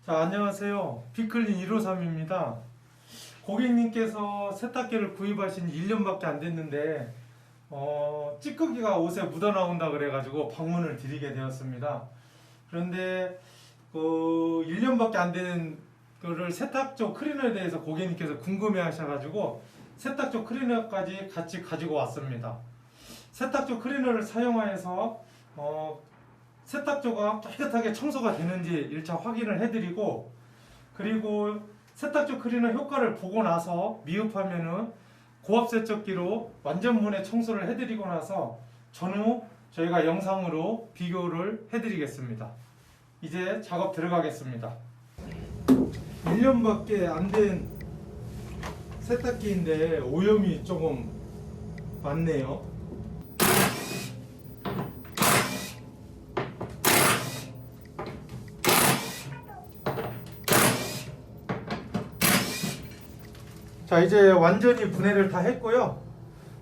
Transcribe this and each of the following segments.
자, 안녕하세요. 피클린 153입니다. 고객님께서 세탁기를 구입하신 지 1년밖에 안 됐는데 찌꺼기가 옷에 묻어나온다 그래가지고 방문을 드리게 되었습니다. 그런데 1년밖에 안 된 거를 세탁조 클리너에 대해서 고객님께서 궁금해 하셔가지고 세탁조 클리너까지 같이 가지고 왔습니다. 세탁조 클리너를 사용하여서 세탁조가 깨끗하게 청소가 되는지 1차 확인을 해드리고, 그리고 세탁조 클리너 효과를 보고 나서 미흡하면은 고압 세척기로 완전분해 청소를 해드리고 나서 전후 저희가 영상으로 비교를 해드리겠습니다. 이제 작업 들어가겠습니다. 1년밖에 안 된 세탁기인데 오염이 조금 많네요. 자, 이제 완전히 분해를 다 했고요.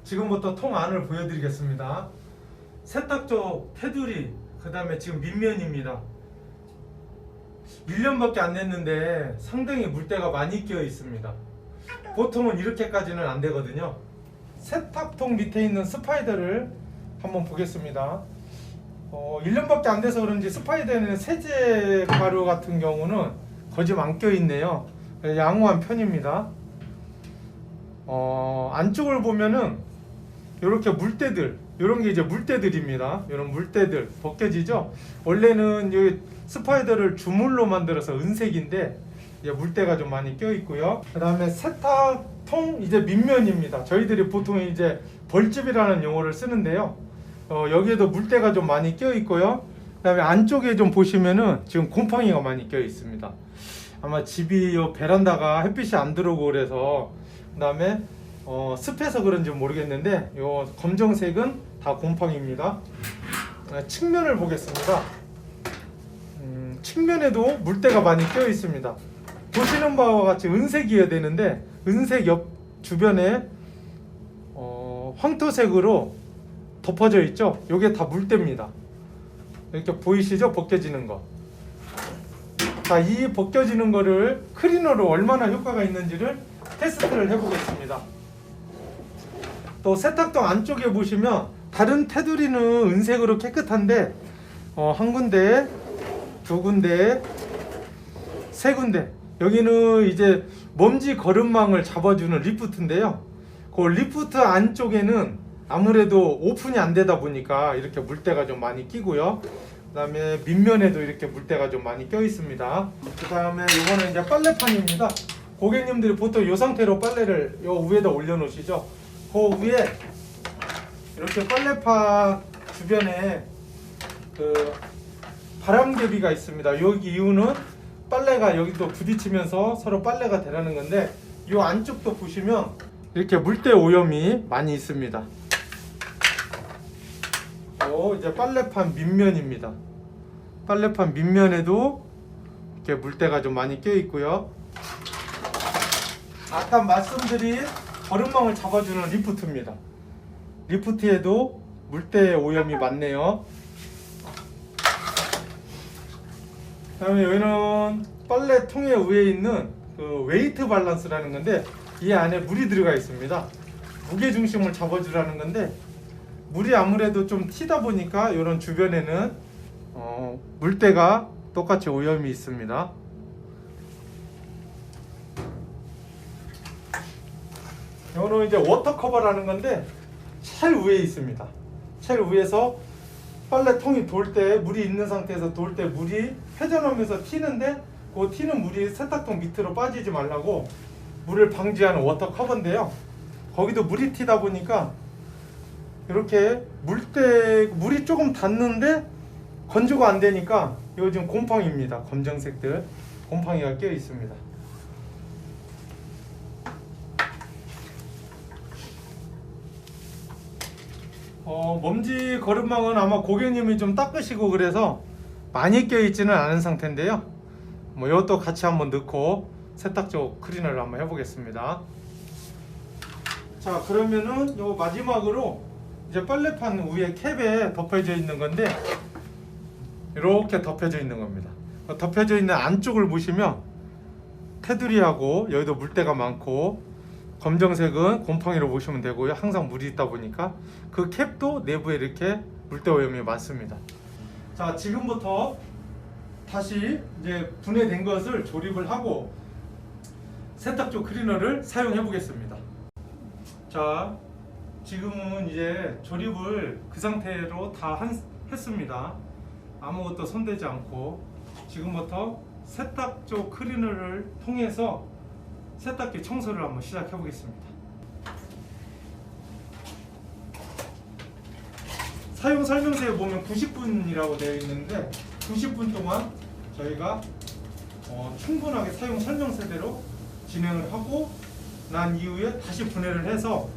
지금부터 통 안을 보여드리겠습니다. 세탁조 테두리, 그 다음에 지금 밑면입니다. 1년밖에 안 됐는데 상당히 물때가 많이 끼어 있습니다. 보통은 이렇게까지는 안 되거든요. 세탁통 밑에 있는 스파이더를 한번 보겠습니다. 1년밖에 안 돼서 그런지 스파이더에는 세제 가루 같은 경우는 거의 좀 안 껴 있네요. 양호한 편입니다. 안쪽을 보면은 이렇게 물때들, 이런 게 이제 물때들입니다. 이런 물때들 벗겨지죠. 원래는 이 스파이더를 주물로 만들어서 은색인데 이제 물때가 좀 많이 껴 있고요. 그 다음에 세탁통 이제 밑면입니다. 저희들이 보통 이제 벌집이라는 용어를 쓰는데요. 여기에도 물때가 좀 많이 껴 있고요. 그 다음에 안쪽에 좀 보시면은 지금 곰팡이가 많이 껴 있습니다. 아마 집이 베란다가 햇빛이 안 들어오고 그래서, 그 다음에 습해서 그런지 모르겠는데 요 검정색은 다 곰팡이입니다. 측면을 보겠습니다. 측면에도 물때가 많이 껴 있습니다. 보시는 바와 같이 은색이어야 되는데 은색 옆 주변에 황토색으로 덮어져 있죠. 요게 다 물때입니다. 이렇게 보이시죠? 벗겨지는 거. 자, 이 벗겨지는 거를 클리너로 얼마나 효과가 있는지를 테스트를 해보겠습니다. 또 세탁동 안쪽에 보시면 다른 테두리는 은색으로 깨끗한데 한 군데, 두 군데, 세 군데, 여기는 이제 먼지 거름망을 잡아주는 리프트인데요. 그 리프트 안쪽에는 아무래도 오픈이 안 되다 보니까 이렇게 물때가 좀 많이 끼고요. 그 다음에 밑면에도 이렇게 물때가 좀 많이 껴 있습니다. 그 다음에 이거는 이제 빨래판입니다. 고객님들이 보통 이 상태로 빨래를 요 위에다 올려놓으시죠. 그 위에 이렇게 빨래판 주변에 그 바람개비가 있습니다. 여기 이유는 빨래가 여기도 부딪히면서 서로 빨래가 되라는 건데, 이 안쪽도 보시면 이렇게 물때 오염이 많이 있습니다. 이제 빨래판 밑면입니다. 빨래판 밑면에도 이렇게 물때가 좀 많이 껴 있고요. 아까 말씀드린 거름망을 잡아주는 리프트입니다. 리프트에도 물때 오염이 많네요. 그 다음에 여기는 빨래통의 위에 있는 그 웨이트 밸런스라는 건데, 이 안에 물이 들어가 있습니다. 무게중심을 잡아주라는 건데, 물이 아무래도 좀 튀다 보니까 이런 주변에는 물때가 똑같이 오염이 있습니다. 이거는 이제 워터 커버라는 건데 쉘 위에 있습니다. 쉘 위에서 빨래통이 돌 때, 물이 있는 상태에서 돌 때 물이 회전하면서 튀는데, 그 튀는 물이 세탁통 밑으로 빠지지 말라고 물을 방지하는 워터 커버인데요. 거기도 물이 튀다 보니까 이렇게 물이 조금 닿는데 건조가 안 되니까 이거 지금 곰팡이입니다. 검정색들 곰팡이가 껴 있습니다. 먼지 거름망은 아마 고객님이 좀 닦으시고 그래서 많이 껴 있지는 않은 상태인데요. 이것도 같이 한번 넣고 세탁조 클리너를 한번 해보겠습니다. 자, 그러면은 요 마지막으로 이제 빨래판 위에 캡에 덮여져 있는 건데, 이렇게 덮여져 있는 겁니다. 덮여져 있는 안쪽을 보시면 테두리하고 여기도 물때가 많고, 검정색은 곰팡이로 보시면 되고요. 항상 물이 있다 보니까 그 캡도 내부에 이렇게 물때 오염이 많습니다. 자, 지금부터 다시 이제 분해된 것을 조립을 하고 세탁조 클리너를 사용해 보겠습니다. 자, 지금은 이제 조립을 그 상태로 다 했습니다. 아무것도 손대지 않고 지금부터 세탁조 클리너를 통해서 세탁기 청소를 한번 시작해 보겠습니다. 사용 설명서에 보면 90분이라고 되어 있는데 90분 동안 저희가 충분하게 사용 설명서대로 진행을 하고 난 이후에 다시 분해를 해서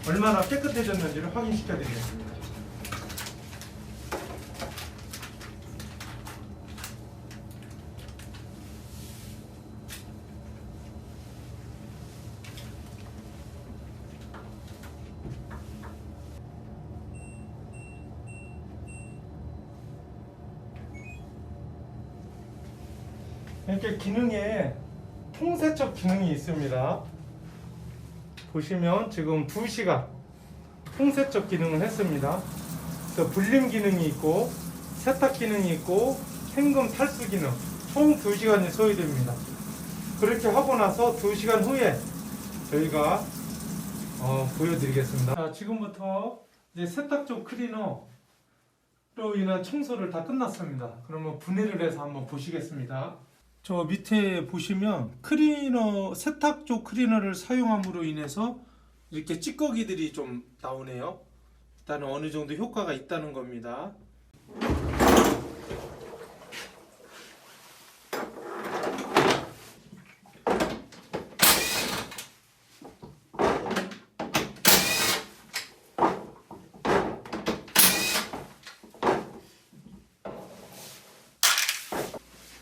얼마나 깨끗해졌는지를 확인시켜 드리겠습니다. 이렇게 기능에 통세척 기능이 있습니다. 보시면 지금 2시간 통세척 기능을 했습니다. 그래서 불림 기능이 있고 세탁 기능이 있고 헹금 탈수 기능 총 2시간이 소요됩니다. 그렇게 하고 나서 2시간 후에 저희가 보여드리겠습니다. 자, 지금부터 이제 세탁조 클리너로 인한 청소를 다 끝났습니다. 그러면 분해를 해서 한번 보시겠습니다. 저 밑에 보시면 세탁조 클리너를 사용함으로 인해서 이렇게 찌꺼기들이 좀 나오네요. 일단은 어느 정도 효과가 있다는 겁니다.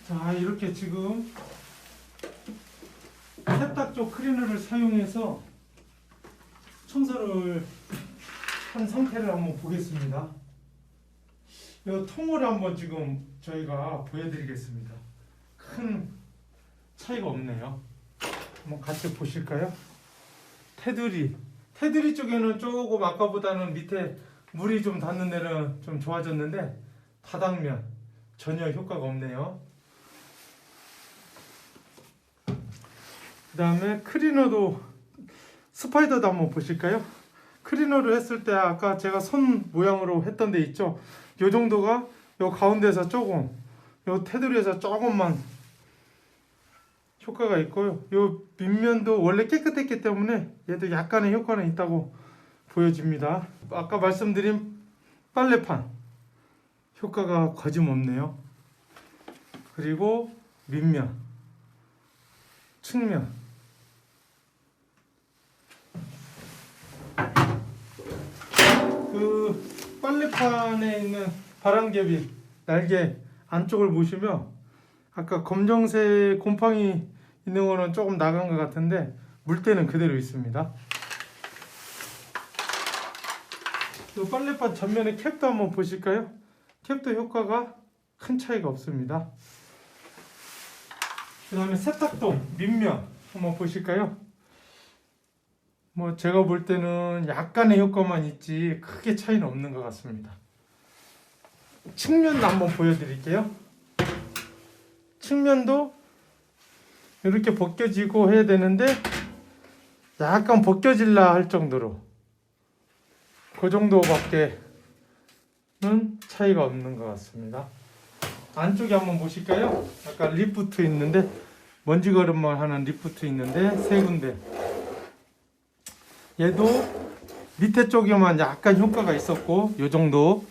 자, 이렇게 지금 세탁조 클리너를 사용해서 청소를 한 상태를 한번 보겠습니다. 이 통을 한번 지금 저희가 보여드리겠습니다. 큰 차이가 없네요. 한번 같이 보실까요? 테두리 쪽에는 조금 아까보다는 밑에 물이 좀 닿는 데는 좀 좋아졌는데 바닥면 전혀 효과가 없네요. 그 다음에 클리너도 스파이더도 한번 보실까요? 클리너를 했을 때 아까 제가 손 모양으로 했던 데 있죠? 요 정도가 요 가운데서 조금, 요 테두리에서 조금만 효과가 있고요. 요 밑면도 원래 깨끗했기 때문에 얘도 약간의 효과는 있다고 보여집니다. 아까 말씀드린 빨래판 효과가 거짓없네요. 그리고 밑면, 측면, 그 빨래판에 있는 바람개비 날개 안쪽을 보시면 아까 검정색 곰팡이 있는 거는 조금 나간 것 같은데 물때는 그대로 있습니다. 이 빨래판 전면의 캡도 한번 보실까요? 캡도 효과가 큰 차이가 없습니다. 그 다음에 세탁도 밑면 한번 보실까요? 뭐 제가 볼 때는 약간의 효과만 있지 크게 차이는 없는 것 같습니다. 측면도 한번 보여드릴게요. 측면도 이렇게 벗겨지고 해야 되는데 약간 벗겨질라 할 정도로 그 정도밖에는 차이가 없는 것 같습니다. 안쪽에 한번 보실까요? 아까 리프트 있는데 먼지 걸음만 하는 리프트 있는데 세 군데. 얘도 밑에 쪽에만 약간 효과가 있었고 요 정도,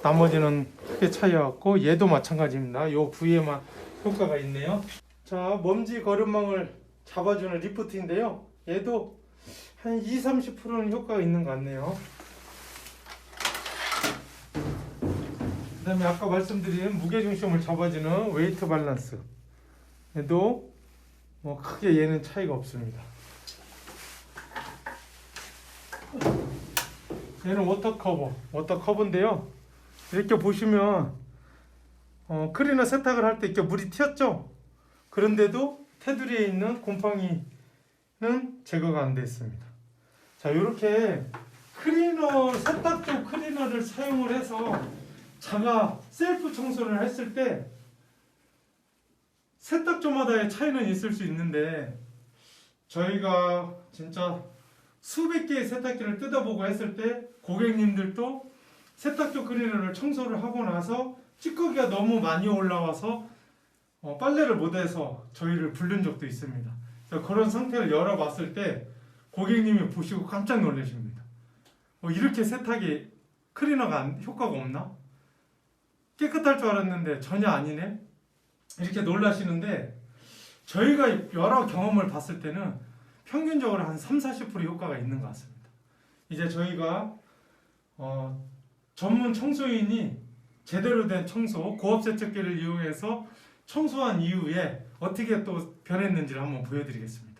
나머지는 크게 차이가 없고 얘도 마찬가지입니다. 요 부위에만 효과가 있네요. 자, 먼지 거름망을 잡아주는 리프트인데요. 얘도 한 20-30%는 효과가 있는 것 같네요. 그 다음에 아까 말씀드린 무게중심을 잡아주는 웨이트 밸런스, 얘도 뭐 크게 얘는 차이가 없습니다. 얘는 워터 커버인데요. 이렇게 보시면 클리너 세탁을 할 때 이렇게 물이 튀었죠. 그런데도 테두리에 있는 곰팡이는 제거가 안 됐습니다. 자, 이렇게 클리너, 세탁조 클리너를 사용을 해서 자가 셀프 청소를 했을 때 세탁조마다의 차이는 있을 수 있는데, 저희가 진짜 수백 개의 세탁기를 뜯어보고 했을 때 고객님들도 세탁조 클리너를 청소를 하고 나서 찌꺼기가 너무 많이 올라와서 빨래를 못해서 저희를 부른 적도 있습니다. 그래서 그런 상태를 열어봤을 때 고객님이 보시고 깜짝 놀라십니다. 이렇게 세탁이 클리너가 효과가 없나? 깨끗할 줄 알았는데 전혀 아니네? 이렇게 놀라시는데, 저희가 여러 경험을 봤을 때는 평균적으로 한 30-40% 효과가 있는 것 같습니다. 이제 저희가 전문 청소인이 제대로 된 청소, 고압 세척기를 이용해서 청소한 이후에 어떻게 또 변했는지를 한번 보여드리겠습니다.